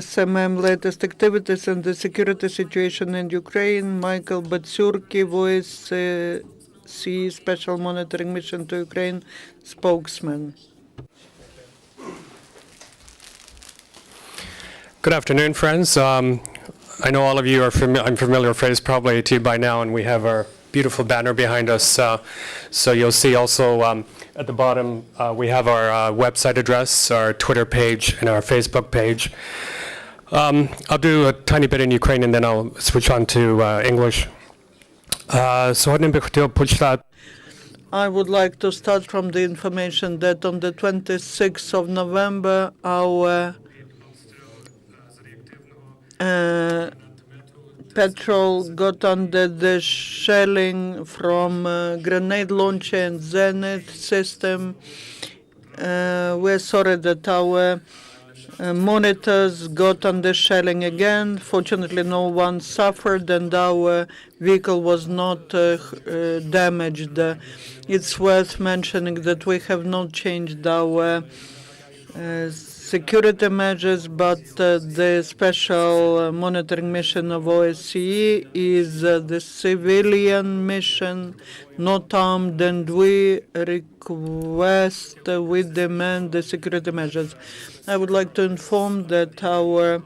SMM latest activities and the security situation in Ukraine. Michael Bociurkiw, OSCE Special Monitoring Mission to Ukraine, spokesman. Good afternoon, friends. I know all of you are I'm familiar with phrase probably to you by now, and we have our beautiful banner behind us. So you'll see also at the bottom we have our website address, our Twitter page, and our Facebook page. I'll do a tiny bit in Ukrainian, then I'll switch on to English. I would like to start from the information that on the 26th of November, our petrol got under the shelling from grenade launcher and Zenith system. We're sorry that our monitors got under shelling again. Fortunately, no one suffered and our vehicle was not damaged. It's worth mentioning that we have not changed our security measures, but the special monitoring mission of OSCE is the civilian mission, not armed, and we request, we demand the security measures. I would like to inform that our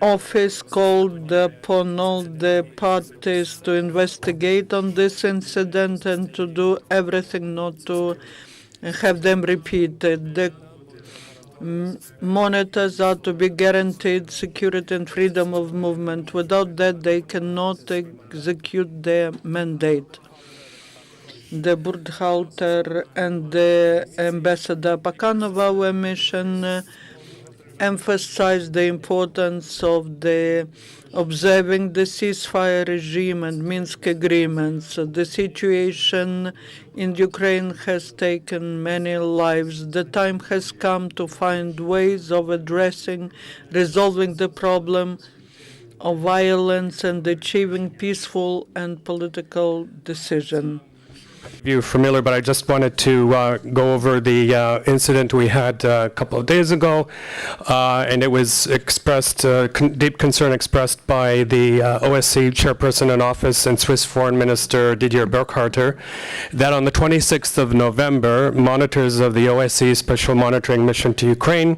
office called upon all the parties to investigate on this incident and to do everything not to have them repeated. The monitors are to be guaranteed security and freedom of movement. Without that, they cannot execute their mandate. The Bociurkiw and the Ambassador Pakanov, our mission, emphasized the importance of the observing the ceasefire regime and Minsk agreements. The situation in Ukraine has taken many lives. The time has come to find ways of resolving the problem of violence and achieving peaceful and political decision. You're familiar, but I just wanted to go over the incident we had a couple of days ago, and it was expressed, deep concern expressed by the OSCE chairperson in office and Swiss Foreign Minister Didier Burkhardt, that on the 26th of November, monitors of the OSCE Special Monitoring Mission to Ukraine,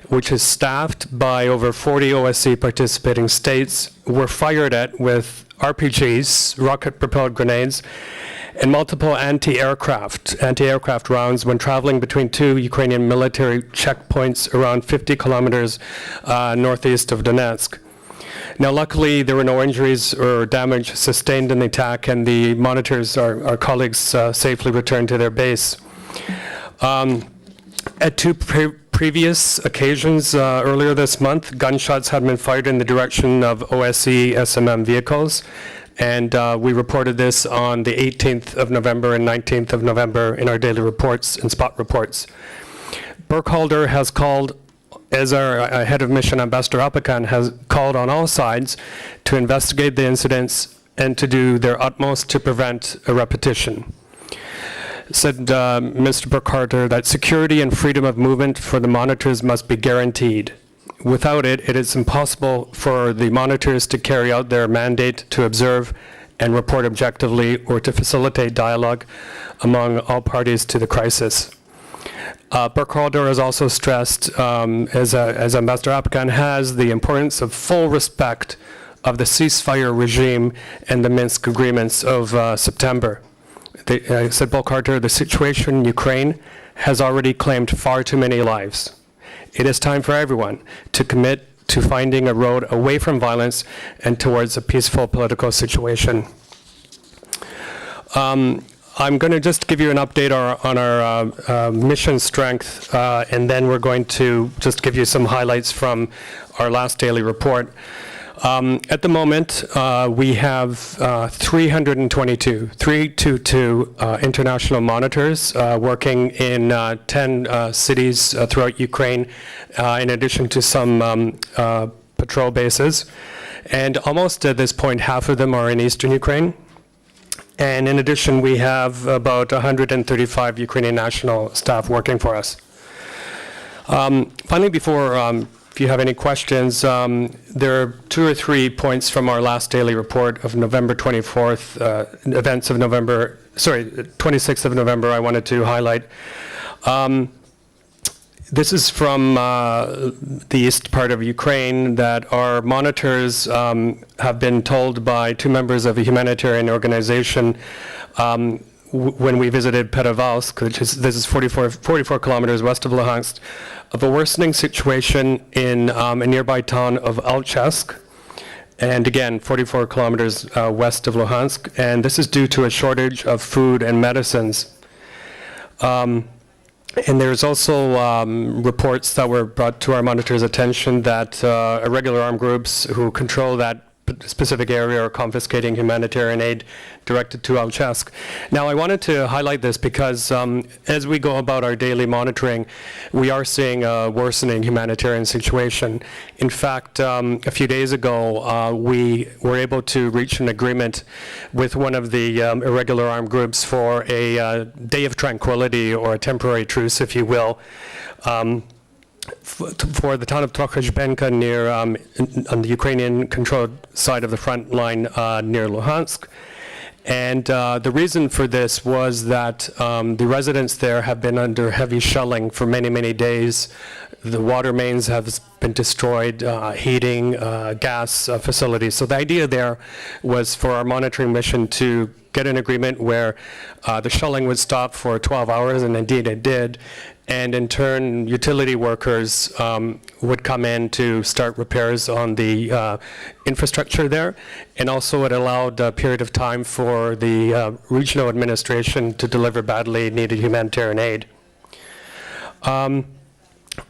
which is staffed by over 40 OSCE participating states, were fired at with RPGs, rocket-propelled grenades, and multiple anti-aircraft rounds when traveling between two Ukrainian military checkpoints around 50 kilometers northeast of Donetsk. Now, luckily, there were no injuries or damage sustained in the attack, and the monitors, our colleagues, safely returned to their base. At two previous occasions earlier this month, gunshots had been fired in the direction of OSCE SMM vehicles. And we reported this on the 18th of November and 19th of November in our daily reports and spot reports. Burkhalter has called, as our head of mission, Ambassador Apakan, has called on all sides to investigate the incidents and to do their utmost to prevent a repetition. Said Mr. Burkhalter that security and freedom of movement for the monitors must be guaranteed. Without it, it is impossible for the monitors to carry out their mandate to observe and report objectively or to facilitate dialogue among all parties to the crisis. Burkhalter has also stressed, as Ambassador Apakan has, the importance of full respect of the ceasefire regime and the Minsk agreements of September. Said Burkhalter, the situation in Ukraine has already claimed far too many lives. It is time for everyone to commit to finding a road away from violence and towards a peaceful political situation. I'm going to just give you an update on our mission strength, and then we're going to just give you some highlights from our last daily report. At the moment, we have 322 international monitors working in 10 cities throughout Ukraine, in addition to some patrol bases. And almost at this point, half of them are in eastern Ukraine. And in addition, we have about 135 Ukrainian national staff working for us. Finally, before, if you have any questions, there are 2 or 3 points from our last daily report of November 24th, events of 26th of November I wanted to highlight. This is from the east part of Ukraine, that our monitors have been told by 2 members of a humanitarian organization when we visited Perevalsk, this is 44 kilometers west of Luhansk, of a worsening situation in a nearby town of Alchesk, and again 44 kilometers west of Luhansk, and this is due to a shortage of food and medicines. And there's also reports that were brought to our monitors' attention that irregular armed groups who control that specific area are confiscating humanitarian aid directed to Alchesk. Now, I wanted to highlight this because as we go about our daily monitoring, we are seeing a worsening humanitarian situation. In fact, a few days ago, we were able to reach an agreement with one of the irregular armed groups for a day of tranquility, or a temporary truce, if you will, for the town of Trochezhbenka near, on the Ukrainian-controlled side of the front line near Luhansk. And the reason for this was that the residents there have been under heavy shelling for many, many days. The water mains have been destroyed, heating, gas facilities. So the idea there was for our monitoring mission to get an agreement where the shelling would stop for 12 hours, and indeed it did. And in turn, utility workers would come in to start repairs on the infrastructure there. And also it allowed a period of time for the regional administration to deliver badly needed humanitarian aid.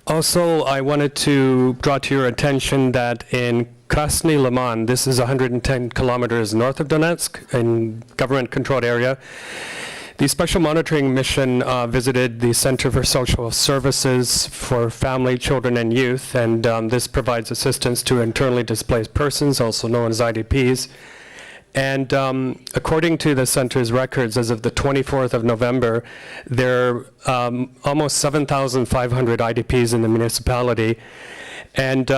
Also, I wanted to draw to your attention that in Krasny Liman, this is 110 kilometers north of Donetsk, in government-controlled area, the Special Monitoring Mission visited the Center for Social Services for Family, Children, and Youth, and this provides assistance to internally displaced persons, also known as IDPs. And according to the center's records, as of the 24th of November, there are almost 7,500 IDPs in the municipality. And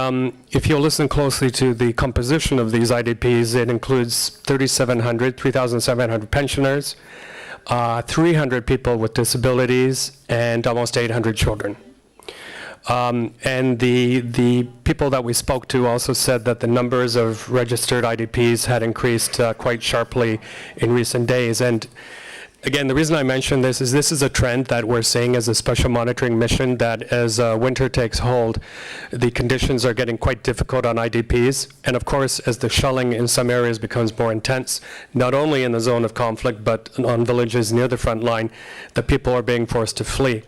if you'll listen closely to the composition of these IDPs, it includes 3,700 pensioners, 300 people with disabilities, and almost 800 children. And the people that we spoke to also said that the numbers of registered IDPs had increased quite sharply in recent days. And again, the reason I mention this is a trend that we're seeing as a special monitoring mission, that as winter takes hold, the conditions are getting quite difficult on IDPs. And of course, as the shelling in some areas becomes more intense, not only in the zone of conflict, but on villages near the front line, the people are being forced to flee.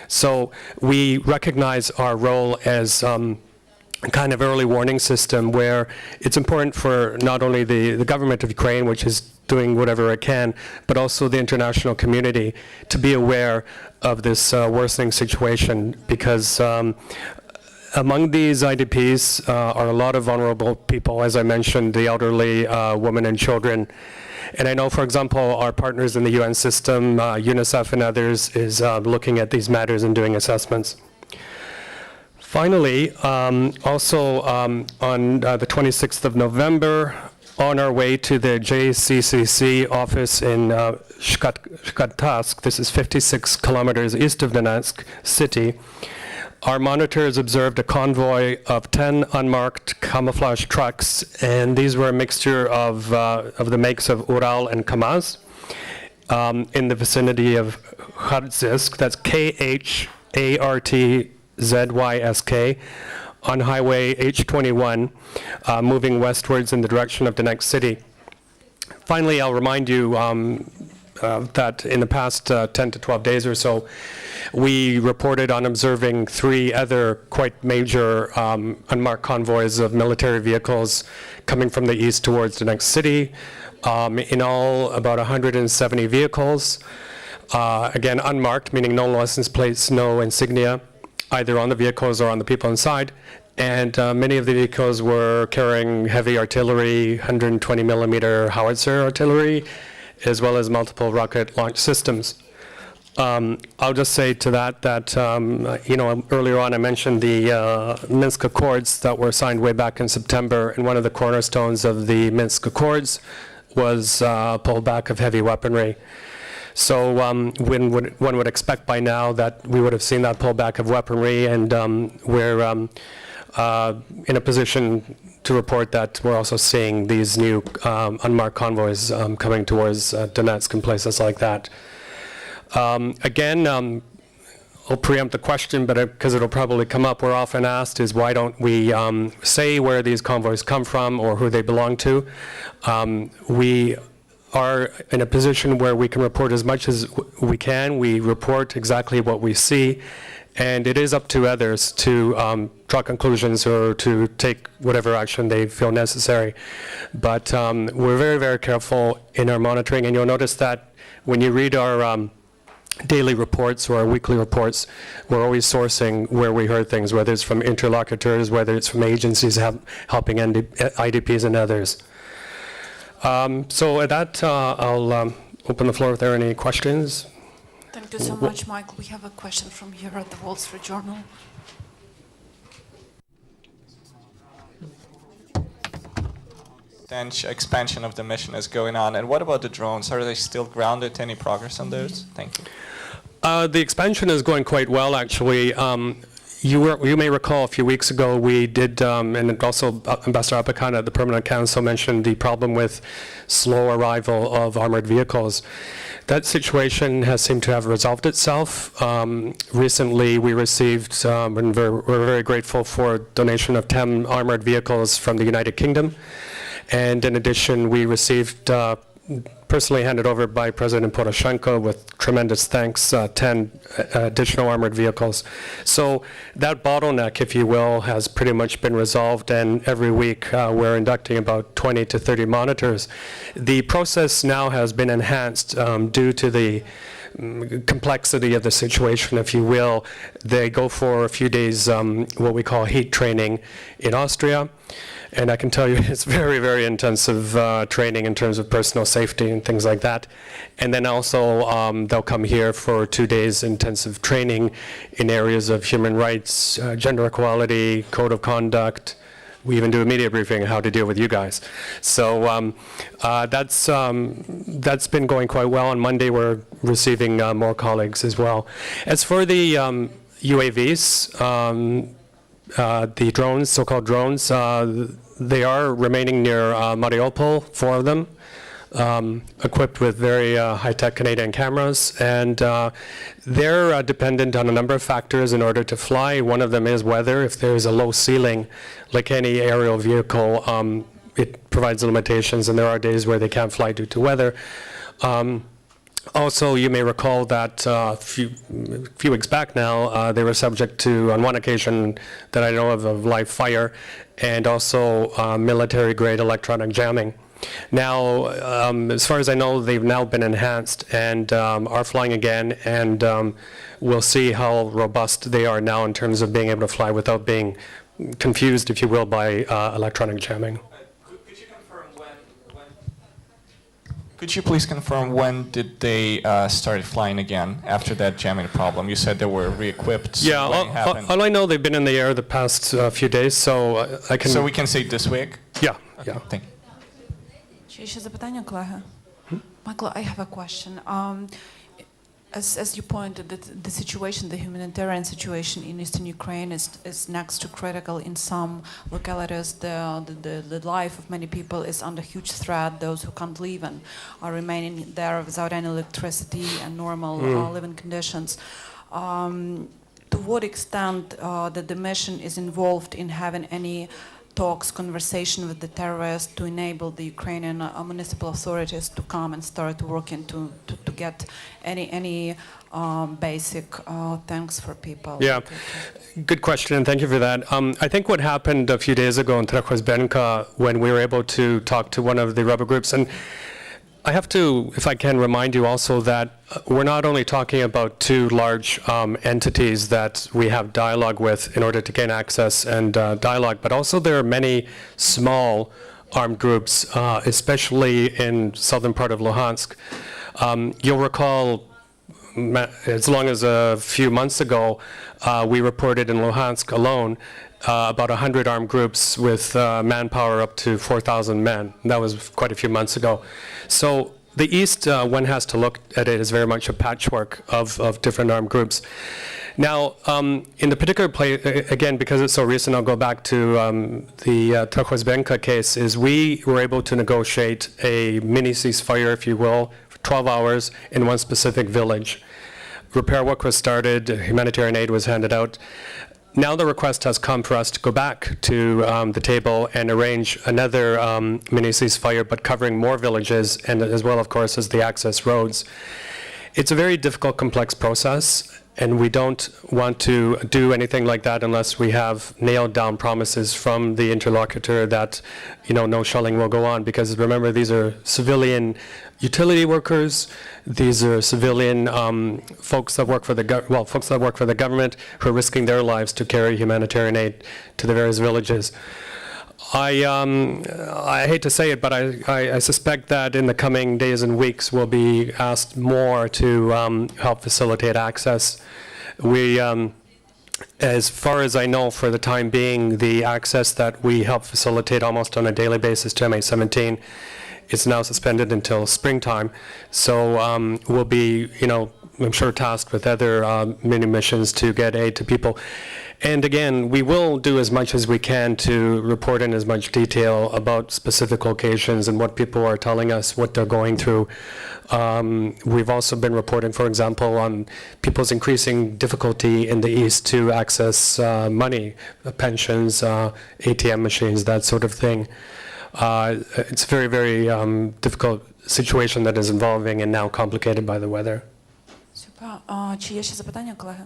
So we recognize our role as a kind of early warning system, where it's important for not only the government of Ukraine, which is doing whatever it can, but also the international community to be aware of this worsening situation, because among these IDPs are a lot of vulnerable people, as I mentioned, the elderly, women and children. And I know, for example, our partners in the UN system, UNICEF and others, is looking at these matters and doing assessments. Finally, also on the 26th of November, on our way to the JCCC office in Shkatask, this is 56 kilometers east of Donetsk city, our monitors observed a convoy of 10 unmarked camouflage trucks, and these were a mixture of the makes of Ural and Kamaz, in the vicinity of Kharzysk, that's Khartzysk, on Highway H21, moving westwards in the direction of the next city. Finally, I'll remind you that in the past 10 to 12 days or so, we reported on observing 3 other quite major unmarked convoys of military vehicles coming from the east towards the next city. In all, about 170 vehicles. Again, unmarked, meaning no license plates, no insignia, either on the vehicles or on the people inside. And many of the vehicles were carrying heavy artillery, 120 millimeter howitzer artillery, as well as multiple rocket launch systems. I'll just say to that, earlier on I mentioned the Minsk Accords that were signed way back in September, and one of the cornerstones of the Minsk Accords was pullback of heavy weaponry. So one would expect by now that we would have seen that pullback of weaponry, and we're in a position to report that we're also seeing these new unmarked convoys coming towards Donetsk and places like that. Again, I'll preempt the question, but because it'll probably come up, we're often asked is why don't we say where these convoys come from or who they belong to. We are in a position where we can report as much as we can. We report exactly what we see, and it is up to others to draw conclusions or to take whatever action they feel necessary. But we're very, very careful in our monitoring, and you'll notice that when you read our daily reports or our weekly reports, we're always sourcing where we heard things, whether it's from interlocutors, whether it's from agencies helping IDPs and others. So at that, I'll open the floor if there are any questions. Thank you so much, Michael. We have a question from here at the Wall Street Journal. Expansion of the mission is going on. And what about the drones? Are they still grounded? Any progress on those? Thank you. The expansion is going quite well, actually. You may recall a few weeks ago we did, and also Ambassador Apakan at the Permanent Council mentioned the problem with slow arrival of armored vehicles. That situation has seemed to have resolved itself. Recently we received, and we're very grateful for a donation of 10 armored vehicles from the United Kingdom. And in addition, we received, personally handed over by President Poroshenko with tremendous thanks, 10 additional armored vehicles. So that bottleneck, if you will, has pretty much been resolved, and every week we're inducting about 20 to 30 monitors. The process now has been enhanced due to the complexity of the situation, if you will. They go for a few days what we call heat training in Austria. And I can tell you it's very, very intensive training in terms of personal safety and things like that. And then also they'll come here for 2 days intensive training in areas of human rights, gender equality, code of conduct. We even do a media briefing on how to deal with you guys. So that's been going quite well. On Monday we're receiving more colleagues as well. As for the UAVs, the drones, so-called drones, they are remaining near Mariupol, 4 of them, equipped with very high-tech Canadian cameras, and they're dependent on a number of factors in order to fly. One of them is weather. If there's a low ceiling, like any aerial vehicle, it provides limitations, and there are days where they can't fly due to weather. Also, you may recall that a few weeks back now, they were subject to, on one occasion that I know of live fire, and also military-grade electronic jamming. Now, as far as I know, they've now been enhanced and are flying again, and we'll see how robust they are now in terms of being able to fly without being confused, if you will, by electronic jamming. Could you please confirm when did they start flying again after that jamming problem? You said they were re-equipped. Yeah, all I know, they've been in the air the past few days, so I can... So we can say this week? Yeah, okay, yeah. Thank you. Чи ще запитання, колеги? Michael, I have a question. As you pointed, that the situation, the humanitarian situation in eastern Ukraine is next to critical. In some localities, the life of many people is under huge threat. Those who can't leave and are remaining there without any electricity and normal living conditions. To what extent that the mission is involved in having any talks, conversation with the terrorists to enable the Ukrainian municipal authorities to come and start working to get any basic things for people? Yeah, good question, and thank you for that. I think what happened a few days ago in Trachozbenka, when we were able to talk to one of the rebel groups, and I have to, if I can, remind you also that we're not only talking about 2 large entities that we have dialogue with in order to gain access and dialogue, but also there are many small armed groups, especially in southern part of Luhansk. You'll recall as long as a few months ago, we reported in Luhansk alone about 100 armed groups with manpower up to 4,000 men. That was quite a few months ago. So the East, one has to look at it as very much a patchwork of different armed groups. Now, in the particular again, because it's so recent, I'll go back to the Trachozbenka case, is we were able to negotiate a mini ceasefire, if you will, for 12 hours in one specific village. Repair work was started, humanitarian aid was handed out. Now the request has come for us to go back to the table and arrange another mini ceasefire, but covering more villages, and as well, of course, as the access roads. It's a very difficult, complex process, and we don't want to do anything like that unless we have nailed down promises from the interlocutor that, no shelling will go on. Because remember, these are civilian utility workers. These are civilian folks that work for the government who are risking their lives to carry humanitarian aid to the various villages. I hate to say it, but I suspect that in the coming days and weeks we'll be asked more to help facilitate access. As far as I know, for the time being, the access that we help facilitate almost on a daily basis to MH17 is now suspended until springtime. So we'll be, I'm sure, tasked with other mini missions to get aid to people. And again, we will do as much as we can to report in as much detail about specific locations and what people are telling us, what they're going through. We've also been reporting, for example, on people's increasing difficulty in the East to access money, pensions, ATM machines, that sort of thing. It's a very, very difficult situation that is evolving and now complicated by the weather. Super. Чи є ще запитання, колеги?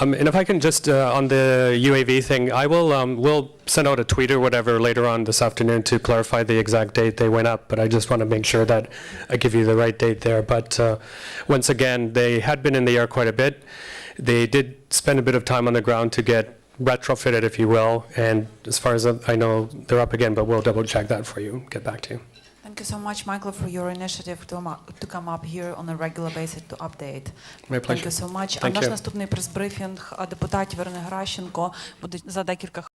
And if I can just, on the UAV thing, I will, we'll send out a tweet or whatever later on this afternoon to clarify the exact date they went up, but I just want to make sure that I give you the right date there. But once again, they had been in the air quite a bit. They did spend a bit of time on the ground to get retrofitted, if you will, and as far as I know, they're up again, but we'll double check that for you, get back to you. Thank you so much, Michael, for your initiative to come up here on a regular basis to update. My pleasure. Thank you so much. Thank наш you. наступний прес-брифінг депутатів Ірини Гращенко буде за декілька